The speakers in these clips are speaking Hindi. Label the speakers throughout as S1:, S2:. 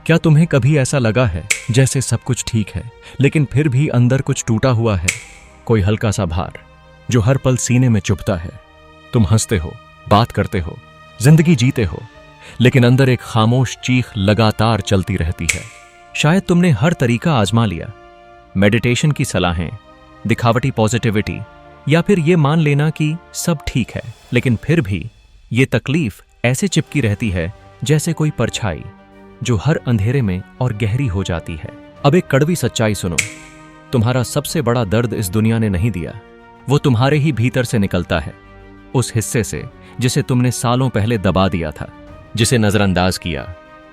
S1: क्या तुम्हें कभी ऐसा लगा है जैसे सब कुछ ठीक है लेकिन फिर भी अंदर कुछ टूटा हुआ है? कोई हल्का सा भार जो हर पल सीने में चुभता है। तुम हंसते हो, बात करते हो, जिंदगी जीते हो, लेकिन अंदर एक खामोश चीख लगातार चलती रहती है। शायद तुमने हर तरीका आजमा लिया, मेडिटेशन की सलाहें, दिखावटी पॉजिटिविटी, या फिर ये मान लेना कि सब ठीक है, लेकिन फिर भी ये तकलीफ ऐसे चिपकी रहती है जैसे कोई परछाई जो हर अंधेरे में और गहरी हो जाती है। अब एक कड़वी सच्चाई सुनो, तुम्हारा सबसे बड़ा दर्द इस दुनिया ने नहीं दिया, वो तुम्हारे ही भीतर से निकलता है, उस हिस्से से जिसे तुमने सालों पहले दबा दिया था, जिसे नजरअंदाज किया,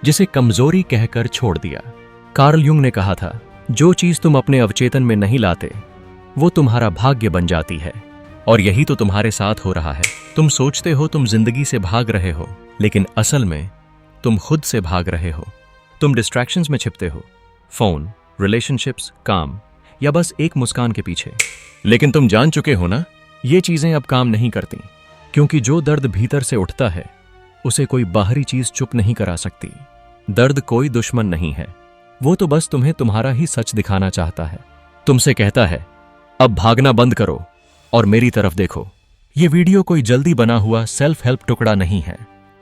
S1: जिसे कमजोरी कहकर छोड़ दिया। कार्ल युंग ने कहा था, जो चीज तुम अपने अवचेतन में नहीं लाते वो तुम्हारा भाग्य बन जाती है। और यही तो तुम्हारे साथ हो रहा है। तुम सोचते हो तुम जिंदगी से भाग रहे हो, लेकिन असल में तुम खुद से भाग रहे हो। तुम डिस्ट्रैक्शंस में छिपते हो, फोन, रिलेशनशिप्स, काम, या बस एक मुस्कान के पीछे। लेकिन तुम जान चुके हो ना, ये चीजें अब काम नहीं करती, क्योंकि जो दर्द भीतर से उठता है उसे कोई बाहरी चीज चुप नहीं करा सकती। दर्द कोई दुश्मन नहीं है, वो तो बस तुम्हें तुम्हारा ही सच दिखाना चाहता है। तुमसे कहता है, अब भागना बंद करो और मेरी तरफ देखो। ये वीडियो कोई जल्दी बना हुआ सेल्फ हेल्प टुकड़ा नहीं है।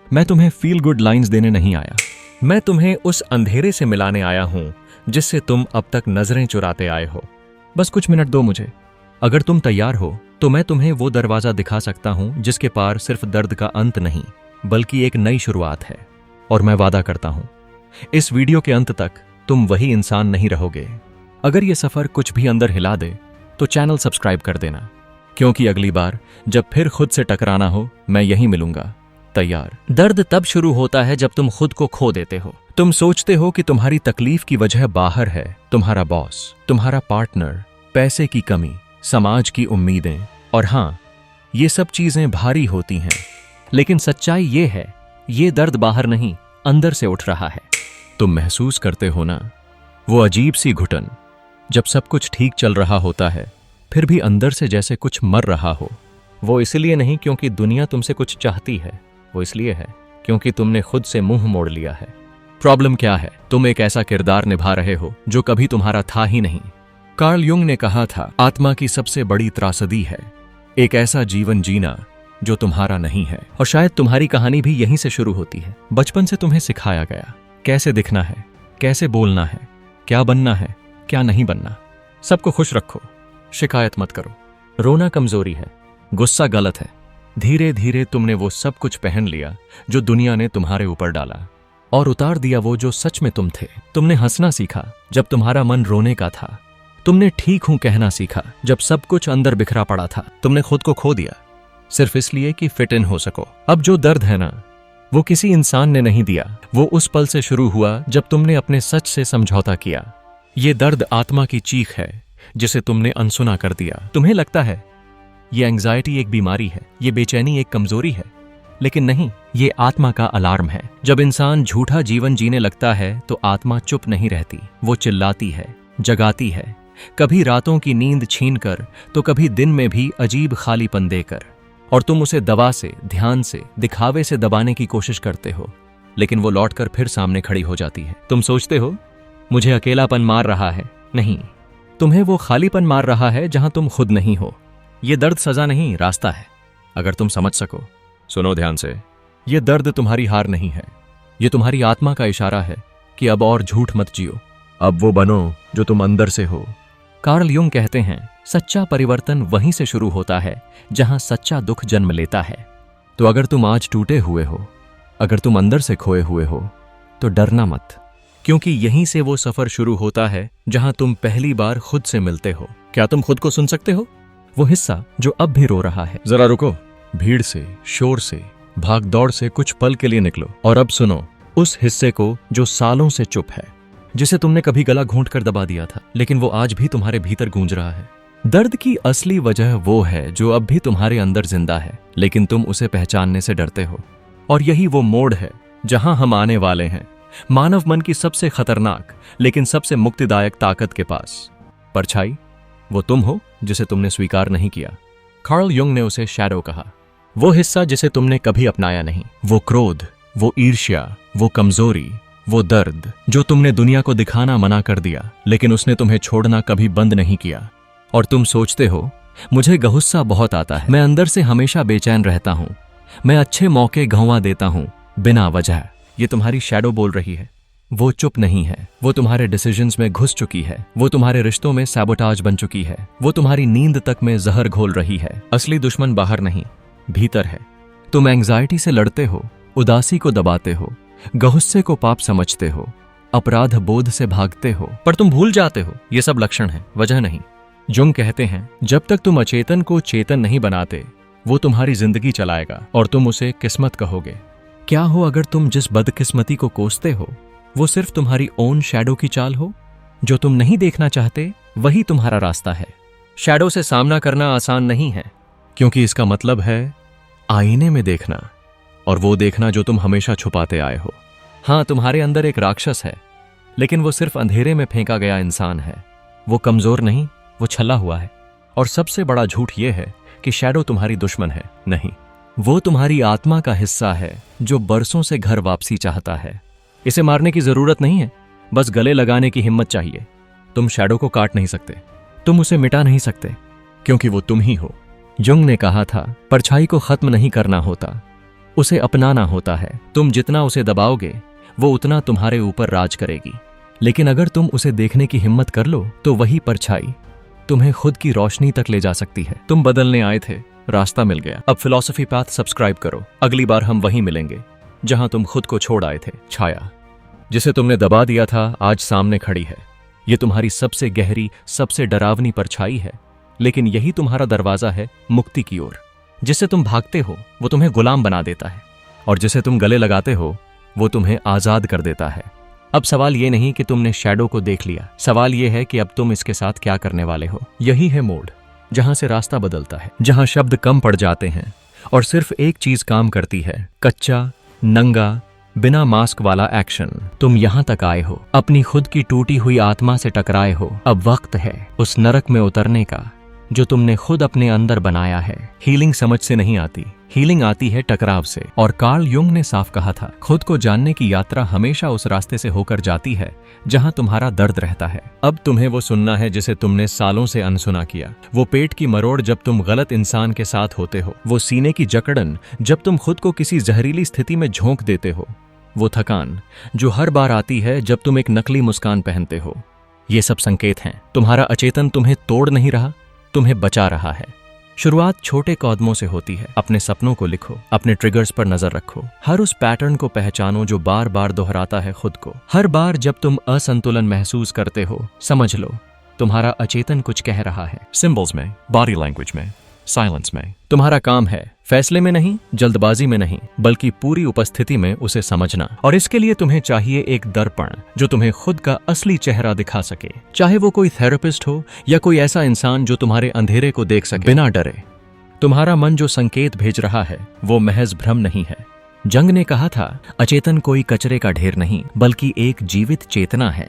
S1: मैं तुम्हें फील गुड लाइंस देने नहीं आया, मैं तुम्हें उस अंधेरे से मिलाने आया हूं जिससे तुम अब तक नजरें चुराते आए हो। बस कुछ मिनट दो मुझे। अगर तुम तैयार हो तो मैं तुम्हें वो दरवाजा दिखा सकता हूं जिसके पार सिर्फ दर्द का अंत नहीं बल्कि एक नई शुरुआत है। और मैं वादा करता हूं, इस वीडियो के अंत तक तुम वही इंसान नहीं रहोगे। अगर ये सफर कुछ भी अंदर हिला दे तो चैनल सब्सक्राइब कर देना, क्योंकि अगली बार जब फिर खुद से टकराना हो मैं यहीं मिलूंगा, तैयार। दर्द तब शुरू होता है जब तुम खुद को खो देते हो। तुम सोचते हो कि तुम्हारी तकलीफ की वजह बाहर है, तुम्हारा बॉस, तुम्हारा पार्टनर, पैसे की कमी, समाज की उम्मीदें, और हाँ, ये सब चीजें भारी होती हैं। लेकिन सच्चाई ये है, ये दर्द बाहर नहीं, अंदर से उठ रहा है। तुम महसूस करते हो ना, वो अजीब सी घुटन, जब सब कुछ ठीक चल रहा होता है फिर भी अंदर से जैसे कुछ मर रहा हो। वो इसलिए नहीं क्योंकि दुनिया तुमसे कुछ चाहती है, वो इसलिए है क्योंकि तुमने खुद से मुंह मोड़ लिया है। प्रॉब्लम क्या है? तुम एक ऐसा किरदार निभा रहे हो जो कभी तुम्हारा था ही नहीं। कार्ल युंग ने कहा था, आत्मा की सबसे बड़ी त्रासदी है एक ऐसा जीवन जीना जो तुम्हारा नहीं है। और शायद तुम्हारी कहानी भी यहीं से शुरू होती है। बचपन से तुम्हें सिखाया गया कैसे दिखना है, कैसे बोलना है, क्या बनना है, क्या नहीं बनना। सबको खुश रखो, शिकायत मत करो। रोना कमजोरी है, गुस्सा गलत है। धीरे धीरे तुमने वो सब कुछ पहन लिया जो दुनिया ने तुम्हारे ऊपर डाला, और उतार दिया वो जो सच में तुम थे। तुमने हंसना सीखा जब तुम्हारा मन रोने का था। तुमने ठीक हूं कहना सीखा जब सब कुछ अंदर बिखरा पड़ा था। तुमने खुद को खो दिया सिर्फ इसलिए कि फिट इन हो सको। अब जो दर्द है ना, वो किसी इंसान ने नहीं दिया, वो उस पल से शुरू हुआ जब तुमने अपने सच से समझौता किया। ये दर्द आत्मा की चीख है जिसे तुमने अनसुना कर दिया। तुम्हें लगता है ये एंग्जाइटी एक बीमारी है, ये बेचैनी एक कमजोरी है, लेकिन नहीं, ये आत्मा का अलार्म है। जब इंसान झूठा जीवन जीने लगता है तो आत्मा चुप नहीं रहती, वो चिल्लाती है, जगाती है, कभी रातों की नींद छीनकर तो कभी दिन में भी अजीब खालीपन देकर। और तुम उसे दवा से, ध्यान से, दिखावे से दबाने की कोशिश करते हो, लेकिन वो लौटकर फिर सामने खड़ी हो जाती है। तुम सोचते हो मुझे अकेलापन मार रहा है, नहीं, तुम्हें वो खालीपन मार रहा है जहां तुम खुद नहीं हो। ये दर्द सजा नहीं, रास्ता है, अगर तुम समझ सको। सुनो ध्यान से, ये दर्द तुम्हारी हार नहीं है, ये तुम्हारी आत्मा का इशारा है कि अब और झूठ मत जियो, अब वो बनो जो तुम अंदर से हो। कार्ल युंग कहते हैं, सच्चा परिवर्तन वहीं से शुरू होता है जहां सच्चा दुख जन्म लेता है। तो अगर तुम आज टूटे हुए हो, अगर तुम अंदर से खोए हुए हो, तो डरना मत, क्योंकि यहीं से वो सफर शुरू होता है जहां तुम पहली बार खुद से मिलते हो। क्या तुम खुद को सुन सकते हो? वो हिस्सा जो अब भी रो रहा है। जरा रुको, भीड़ से, शोर से, भाग दौड़ से कुछ पल के लिए निकलो और अब सुनो उस हिस्से को जो सालों से चुप है, जिसे तुमने कभी गला घोंट कर दबा दिया था, लेकिन वो आज भी तुम्हारे भीतर गूंज रहा है। दर्द की असली वजह वो है जो अब भी तुम्हारे अंदर जिंदा है, लेकिन तुम उसे पहचानने से डरते हो। और यही वो मोड़ है जहां हम आने वाले हैं, मानव मन की सबसे खतरनाक लेकिन सबसे मुक्तिदायक ताकत के पास। परछाई वो तुम हो जिसे तुमने स्वीकार नहीं किया। कार्ल युंग ने उसे शैडो कहा, वो हिस्सा जिसे तुमने कभी अपनाया नहीं, वो क्रोध, वो ईर्ष्या, वो कमजोरी, वो दर्द जो तुमने दुनिया को दिखाना मना कर दिया, लेकिन उसने तुम्हें छोड़ना कभी बंद नहीं किया। और तुम सोचते हो मुझे गुस्सा बहुत आता है, मैं अंदर से हमेशा बेचैन रहता हूं, मैं अच्छे मौके गंवा देता हूं बिना वजह। ये तुम्हारी शैडो बोल रही है। वो चुप नहीं है, वो तुम्हारे डिसीजंस में घुस चुकी है, वो तुम्हारे रिश्तों में सैबोटाज बन चुकी है, वो तुम्हारी नींद तक में जहर घोल रही है। असली दुश्मन बाहर नहीं, भीतर है। तुम एंग्जाइटी से लड़ते हो, उदासी को दबाते हो, गुस्से को पाप समझते हो, अपराध बोध से भागते हो, पर तुम भूल जाते हो ये सब लक्षण है, वजह नहीं। जुंग कहते हैं जब तक तुम अचेतन को चेतन नहीं बनाते, वो तुम्हारी जिंदगी चलाएगा और तुम उसे किस्मत कहोगे। क्या हो अगर तुम जिस बदकिस्मती को कोसते हो वो सिर्फ तुम्हारी ओन शैडो की चाल हो? जो तुम नहीं देखना चाहते वही तुम्हारा रास्ता है। शैडो से सामना करना आसान नहीं है, क्योंकि इसका मतलब है आईने में देखना, और वो देखना जो तुम हमेशा छुपाते आए हो। हाँ, तुम्हारे अंदर एक राक्षस है, लेकिन वो सिर्फ अंधेरे में फेंका गया इंसान है। वो कमजोर नहीं, वो छला हुआ है। और सबसे बड़ा झूठ ये है कि शैडो तुम्हारी दुश्मन है, नहीं, वो तुम्हारी आत्मा का हिस्सा है जो बरसों से घर वापसी चाहता है। इसे मारने की जरूरत नहीं है, बस गले लगाने की हिम्मत चाहिए। तुम शैडो को काट नहीं सकते, तुम उसे मिटा नहीं सकते, क्योंकि वो तुम ही हो। जुंग ने कहा था परछाई को खत्म नहीं करना होता, उसे अपनाना होता है। तुम जितना उसे दबाओगे वो उतना तुम्हारे ऊपर राज करेगी, लेकिन अगर तुम उसे देखने की हिम्मत कर लो तो वही परछाई तुम्हें खुद की रोशनी तक ले जा सकती है। तुम बदलने आए थे, रास्ता मिल गया। अब फिलॉसफी पाथ सब्सक्राइब करो। अगली बार हम वहीं मिलेंगे जहां तुम खुद को छोड़ आए थे। छाया जिसे तुमने दबा दिया था आज सामने खड़ी है। ये तुम्हारी सबसे गहरी, सबसे डरावनी परछाई है, लेकिन यही तुम्हारा दरवाजा है मुक्ति की ओर। जिसे तुम भागते हो वो तुम्हें गुलाम बना देता है, और जिसे तुम गले लगाते हो वो तुम्हें आजाद कर देता है। अब सवाल ये नहीं कि तुमने शैडो को देख लिया, सवाल ये है कि अब तुम इसके साथ क्या करने वाले हो। यही है मोड़ जहां से रास्ता बदलता है, जहां शब्द कम पड़ जाते हैं और सिर्फ एक चीज काम करती है, कच्चा, नंगा, बिना मास्क वाला एक्शन। तुम यहां तक आए हो, अपनी खुद की टूटी हुई आत्मा से टकराए हो। अब वक्त है उस नरक में उतरने का जो तुमने खुद अपने अंदर बनाया है। हीलिंग समझ से नहीं आती, हीलिंग आती है टकराव से। और कार्ल युंग ने साफ कहा था, खुद को जानने की यात्रा हमेशा उस रास्ते से होकर जाती है जहां तुम्हारा दर्द रहता है। अब तुम्हें वो सुनना है जिसे तुमने सालों से अनसुना किया। वो पेट की मरोड़ जब तुम गलत इंसान के साथ होते हो, वो सीने की जकड़न जब तुम खुद को किसी जहरीली स्थिति में झोंक देते हो, वो थकान जो हर बार आती है जब तुम एक नकली मुस्कान पहनते हो। ये सब संकेत हैं। तुम्हारा अचेतन तुम्हें तोड़ नहीं रहा, तुम्हें बचा रहा है। शुरुआत छोटे कदमों से होती है। अपने सपनों को लिखो, अपने ट्रिगर्स पर नजर रखो, हर उस पैटर्न को पहचानो जो बार बार दोहराता है खुद को। हर बार जब तुम असंतुलन महसूस करते हो, समझ लो तुम्हारा अचेतन कुछ कह रहा है। सिंबल्स में, बॉडी लैंग्वेज में, साइलेंस में। तुम्हारा काम है फैसले में नहीं, जल्दबाजी में नहीं, बल्कि पूरी उपस्थिति में उसे समझना। और इसके लिए तुम्हें चाहिए एक दर्पण जो तुम्हें खुद का असली चेहरा दिखा सके। चाहे वो कोई थेरेपिस्ट हो या कोई ऐसा इंसान जो तुम्हारे अंधेरे को देख सके बिना डरे। तुम्हारा मन जो संकेत भेज रहा है वो महज भ्रम नहीं है। जंग ने कहा था, अचेतन कोई कचरे का ढेर नहीं, बल्कि एक जीवित चेतना है,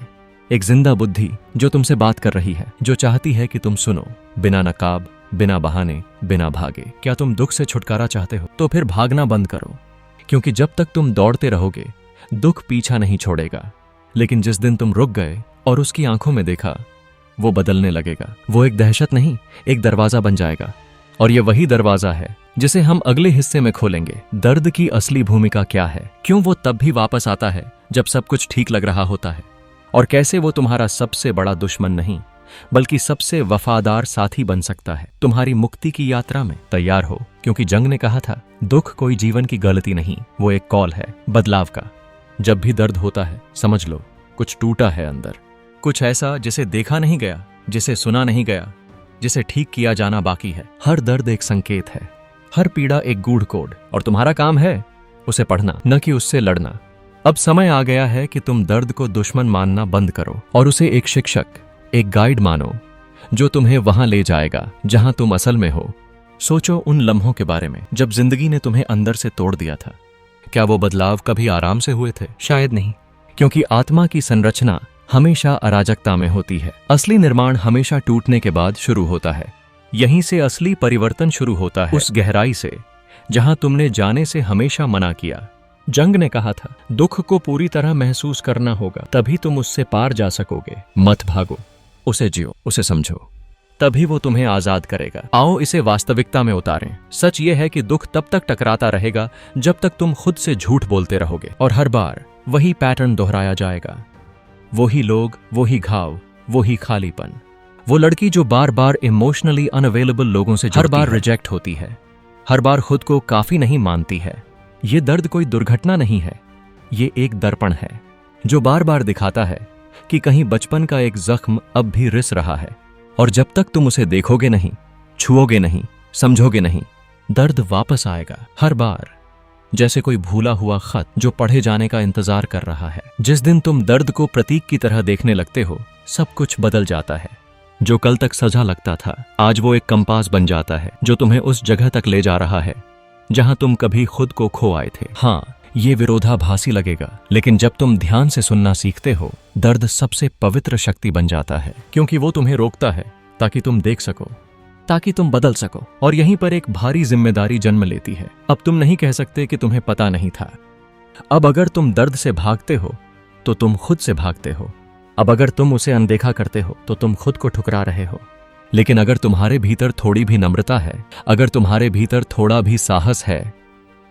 S1: एक जिंदा बुद्धि जो तुमसे बात कर रही है, जो चाहती है कि तुम सुनो, बिना नकाब, बिना बहाने, बिना भागे। क्या तुम दुख से छुटकारा चाहते हो? तो फिर भागना बंद करो, क्योंकि जब तक तुम दौड़ते रहोगे दुख पीछा नहीं छोड़ेगा। लेकिन जिस दिन तुम रुक गए और उसकी आंखों में देखा, वो बदलने लगेगा। वो एक दहशत नहीं, एक दरवाजा बन जाएगा। और ये वही दरवाजा है जिसे हम अगले हिस्से में खोलेंगे। दर्द की असली भूमिका क्या है, क्यों वो तब भी वापस आता है जब सब कुछ ठीक लग रहा होता है, और कैसे वो तुम्हारा सबसे बड़ा दुश्मन नहीं बल्कि सबसे वफादार साथी बन सकता है। तुम्हारी मुक्ति की यात्रा में तैयार हो, क्योंकि जंग ने कहा था, दुख कोई जीवन की गलती नहीं, वो एक कॉल है बदलाव का। जब भी दर्द होता है समझ लो कुछ टूटा है अंदर, कुछ ऐसा जिसे देखा नहीं गया, जिसे सुना नहीं गया, जिसे ठीक किया जाना बाकी है। हर दर्द एक संकेत है, हर पीड़ा एक गूढ़ कोड, और तुम्हारा काम है उसे पढ़ना, न कि उससे लड़ना। अब समय आ गया है कि तुम दर्द को दुश्मन मानना बंद करो और उसे एक शिक्षक, एक गाइड मानो जो तुम्हें वहां ले जाएगा जहां तुम असल में हो। सोचो उन लम्हों के बारे में जब जिंदगी ने तुम्हें अंदर से तोड़ दिया था। क्या वो बदलाव कभी आराम से हुए थे? शायद नहीं, क्योंकि आत्मा की संरचना हमेशा अराजकता में होती है। असली निर्माण हमेशा टूटने के बाद शुरू होता है। यहीं से असली परिवर्तन शुरू होता है, उस गहराई से जहां तुमने जाने से हमेशा मना किया। जंग ने कहा था, दुख को पूरी तरह महसूस करना होगा, तभी तुम उससे पार जा सकोगे। मत भागो, उसे जियो, उसे समझो, तभी वो तुम्हें आजाद करेगा। आओ इसे वास्तविकता में उतारें। सच ये है कि दुख तब तक टकराता रहेगा जब तक तुम खुद से झूठ बोलते रहोगे, और हर बार वही पैटर्न दोहराया जाएगा। वही लोग, वही घाव, वही खालीपन। वो लड़की जो बार बार इमोशनली अनअवेलेबल लोगों से हर बार रिजेक्ट होती है, हर बार खुद को काफी नहीं मानती है। ये दर्द कोई दुर्घटना नहीं है, ये एक दर्पण है जो बार बार दिखाता है कि कहीं बचपन का एक जख्म अब भी रिस रहा है। और जब तक तुम उसे देखोगे नहीं, छुओगे नहीं, समझोगे नहीं, दर्द वापस आएगा हर बार, जैसे कोई भूला हुआ खत जो पढ़े जाने का इंतजार कर रहा है। जिस दिन तुम दर्द को प्रतीक की तरह देखने लगते हो, सब कुछ बदल जाता है। जो कल तक सजा लगता था, आज वो एक कंपास बन जाता है जो तुम्हें उस जगह तक ले जा रहा है जहां तुम कभी खुद को खो आए थे। हाँ, ये विरोधाभासी लगेगा, लेकिन जब तुम ध्यान से सुनना सीखते हो, दर्द सबसे पवित्र शक्ति बन जाता है, क्योंकि वो तुम्हें रोकता है ताकि तुम देख सको, ताकि तुम बदल सको। और यहीं पर एक भारी जिम्मेदारी जन्म लेती है। अब तुम नहीं कह सकते कि तुम्हें पता नहीं था। अब अगर तुम दर्द से भागते हो तो तुम खुद से भागते हो। अब अगर तुम उसे अनदेखा करते हो तो तुम खुद को ठुकरा रहे हो। लेकिन अगर तुम्हारे भीतर थोड़ी भी नम्रता है, अगर तुम्हारे भीतर थोड़ा भी साहस है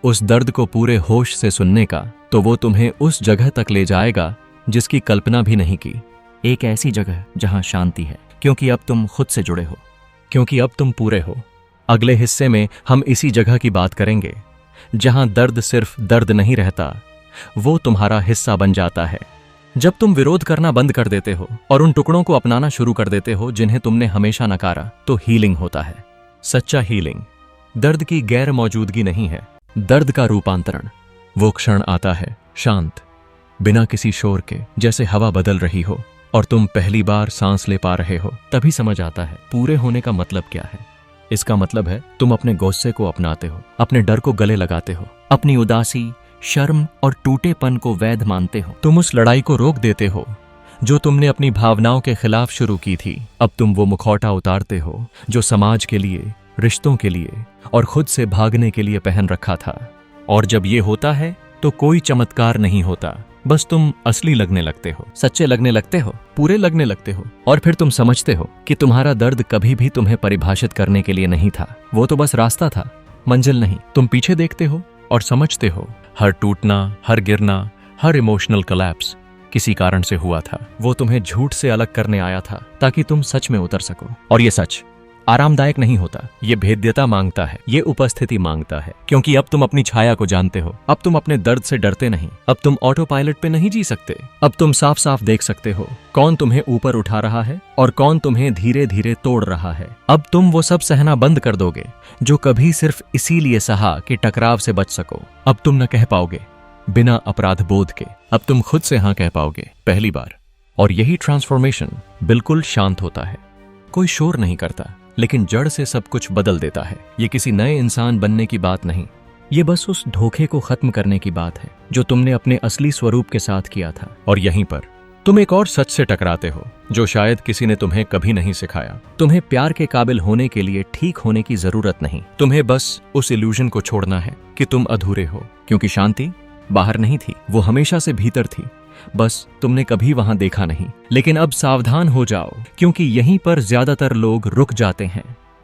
S1: उस दर्द को पूरे होश से सुनने का, तो वो तुम्हें उस जगह तक ले जाएगा जिसकी कल्पना भी नहीं की। एक ऐसी जगह जहां शांति है, क्योंकि अब तुम खुद से जुड़े हो, क्योंकि अब तुम पूरे हो। अगले हिस्से में हम इसी जगह की बात करेंगे जहां दर्द सिर्फ दर्द नहीं रहता, वो तुम्हारा हिस्सा बन जाता है। जब तुम विरोध करना बंद कर देते हो और उन टुकड़ों को अपनाना शुरू कर देते हो जिन्हें तुमने हमेशा नकारा, तो हीलिंग होता है। सच्चा हीलिंग दर्द की गैर मौजूदगी नहीं है, दर्द का रूपांतरण। वो क्षण आता है शांत, बिना किसी शोर के, जैसे हवा बदल रही हो और तुम पहली बार सांस ले पा रहे हो। तभी समझ आता है पूरे होने का मतलब क्या है। इसका मतलब है तुम अपने गुस्से को अपनाते हो, अपने डर को गले लगाते हो, अपनी उदासी, शर्म और टूटेपन को वैध मानते हो। तुम उस लड़ाई को रोक देते हो जो तुमने अपनी भावनाओं के खिलाफ शुरू की थी। अब तुम वो मुखौटा उतारते हो जो समाज के लिए, रिश्तों के लिए और खुद से भागने के लिए पहन रखा था। और जब ये होता है तो कोई चमत्कार नहीं होता, बस तुम असली लगने लगते हो, सच्चे लगने लगते हो, पूरे लगने लगते हो। और फिर तुम समझते हो कि तुम्हारा दर्द कभी भी तुम्हें परिभाषित करने के लिए नहीं था, वो तो बस रास्ता था, मंजिल नहीं। तुम पीछे देखते हो और समझते हो हर टूटना, हर गिरना, हर इमोशनल कोलैप्स किसी कारण से हुआ था। वो तुम्हें झूठ से अलग करने आया था ताकि तुम सच में उतर सको। और ये सच आरामदायक नहीं होता, ये भेद्यता मांगता है, ये उपस्थिति मांगता है, क्योंकि अब तुम अपनी छाया को जानते हो। अब तुम अपने दर्द से डरते नहीं, अब तुम ऑटो पायलट पे नहीं जी सकते। अब तुम साफ साफ देख सकते हो कौन तुम्हें ऊपर उठा रहा है और कौन तुम्हें धीरे धीरे तोड़ रहा है। अब तुम वो सब सहना बंद कर दोगे जो कभी सिर्फ इसीलिए सहा कि टकराव से बच सको। अब तुम न कह पाओगे बिना अपराध बोध के, अब तुम खुद से हाँ कह पाओगे पहली बार। और यही ट्रांसफॉर्मेशन बिल्कुल शांत होता है, कोई शोर नहीं करता, लेकिन जड़ से सब कुछ बदल देता है। ये किसी नए इंसान बनने की बात नहीं, ये बस उस धोखे को खत्म करने की बात है जो तुमने अपने असली स्वरूप के साथ किया था। और यहीं पर तुम एक और सच से टकराते हो जो शायद किसी ने तुम्हें कभी नहीं सिखाया। तुम्हें प्यार के काबिल होने के लिए ठीक होने की जरूरत नहीं, तुम्हें बस उस इल्यूजन को छोड़ना है कि तुम अधूरे हो, क्योंकि शांति बाहर नहीं थी, वो हमेशा से भीतर थी, बस तुमने कभी वहां देखा नहीं। लेकिन अब सावधान हो जाओ, क्योंकि यहीं पर ज्यादातर लोग रुक जाते हैं,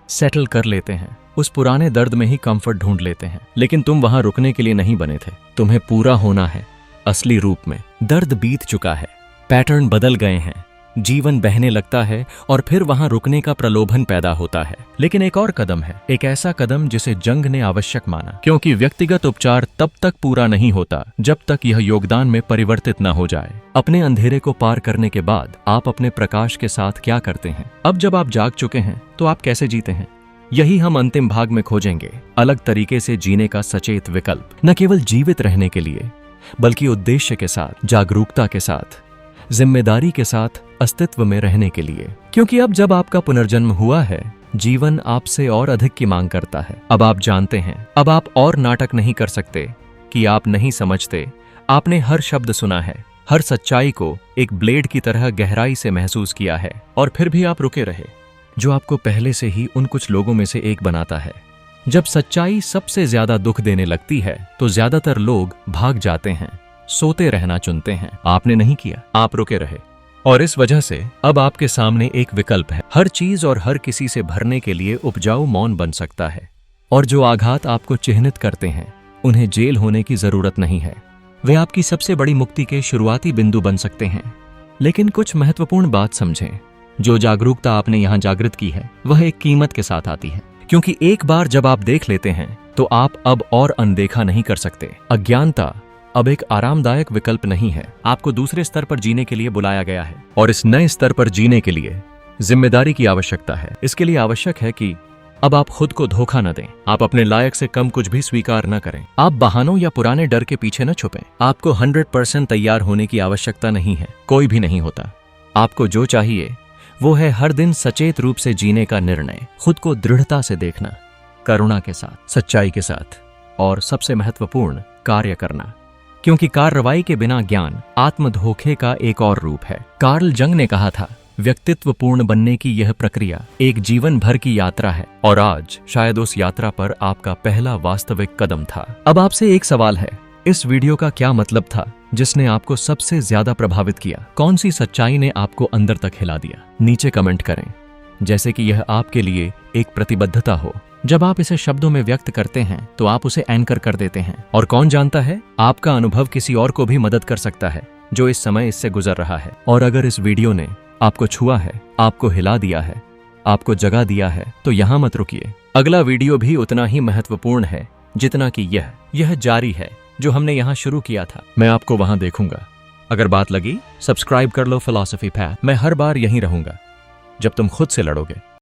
S1: सेटल कर लेते हैं, उस पुराने दर्द में ही कंफर्ट ढूंढ लेते हैं। लेकिन तुम वहां रुकने के लिए नहीं बने थे, तुम्हें पूरा होना है असली रूप में। दर्द बीत चुका है, पैटर्न बदल गए हैं, जीवन बहने लगता है और फिर वहां रुकने का प्रलोभन पैदा होता है। लेकिन एक और कदम है, एक ऐसा कदम जिसे जंग ने आवश्यक माना, क्योंकि व्यक्तिगत उपचार तब तक पूरा नहीं होता जब तक यह योगदान में परिवर्तित न हो जाए। अपने अंधेरे को पार करने के बाद आप अपने प्रकाश के साथ क्या करते हैं? अब जब आप जाग चुके हैं तो आप कैसे जीते हैं? यही हम अंतिम भाग में खोजेंगे, अलग तरीके से जीने का सचेत विकल्प, न केवल जीवित रहने के लिए बल्कि उद्देश्य के साथ, जागरूकता के साथ, जिम्मेदारी के साथ अस्तित्व में रहने के लिए। क्योंकि अब जब आपका पुनर्जन्म हुआ है, जीवन आपसे और अधिक की मांग करता है। अब आप जानते हैं, अब आप और नाटक नहीं कर सकते कि आप नहीं समझते। आपने हर शब्द सुना है, हर सच्चाई को एक ब्लेड की तरह गहराई से महसूस किया है, और फिर भी आप रुके रहे, जो आपको पहले से ही उन कुछ लोगों में से एक बनाता है जब सच्चाई सबसे ज्यादा दुख देने लगती है तो ज्यादातर लोग भाग जाते हैं, सोते रहना चुनते हैं। आपने नहीं किया, आप रुके रहे। और इस वजह से अब आपके सामने एक विकल्प है। हर चीज और हर किसी से भरने के लिए उपजाऊ मौन बन सकता है। और जो आघात आपको चिह्नित करते हैं, उन्हें जेल होने की जरूरत नहीं है। वे आपकी सबसे बड़ी मुक्ति के शुरुआती बिंदु बन सकते हैं। लेकिन कुछ महत्वपूर्ण बात समझें। जो जागरूकता आपने यहां जागृत की है, वह एक कीमत के साथ आती है। क्योंकि एक बार जब आप देख लेते हैं तो आप अब और अनदेखा नहीं कर सकते। अज्ञानता अब एक आरामदायक विकल्प नहीं है। आपको दूसरे स्तर पर जीने के लिए बुलाया गया है। और इस नए स्तर पर जीने के लिए जिम्मेदारी की आवश्यकता है। इसके लिए आवश्यक है कि अब आप खुद को धोखा न दें। आप अपने लायक से कम कुछ भी स्वीकार न करें। आप बहानों या पुराने डर के पीछे न छुपें। आपको 100% तैयार होने की आवश्यकता नहीं है। कोई भी नहीं होता। आपको जो चाहिए वो है हर दिन सचेत रूप से जीने का निर्णय, खुद को दृढ़ता से देखना, करुणा के साथ, सच्चाई के साथ, और सबसे महत्वपूर्ण, कार्य करना। क्योंकि कार्रवाई के बिना ज्ञान आत्मधोखे का एक और रूप है। कार्ल जंग ने कहा था, व्यक्तित्वपूर्ण बनने की यह प्रक्रिया एक जीवन भर की यात्रा है। और आज शायद उस यात्रा पर आपका पहला वास्तविक कदम था। अब आपसे एक सवाल है, इस वीडियो का क्या मतलब था जिसने आपको सबसे ज्यादा प्रभावित किया? कौन सी सच्चाई ने आपको अंदर तक हिला दिया? नीचे कमेंट करें, जैसे कि यह आपके लिए एक प्रतिबद्धता हो। जब आप इसे शब्दों में व्यक्त करते हैं तो आप उसे एंकर कर देते हैं। और कौन जानता है, आपका अनुभव किसी और को भी मदद कर सकता है जो इस समय इससे गुजर रहा है। और अगर इस वीडियो ने आपको छुआ है, आपको हिला दिया है, आपको जगा दिया है, तो यहां मत रुकिए। अगला वीडियो भी उतना ही महत्वपूर्ण है जितना कि यह जारी है जो हमने यहां शुरू किया था। मैं आपको वहां देखूंगा। अगर बात लगी, सब्सक्राइब कर लो फिलॉसफी पैथ। मैं हर बार यहीं रहूंगा जब तुम खुद से लड़ोगे।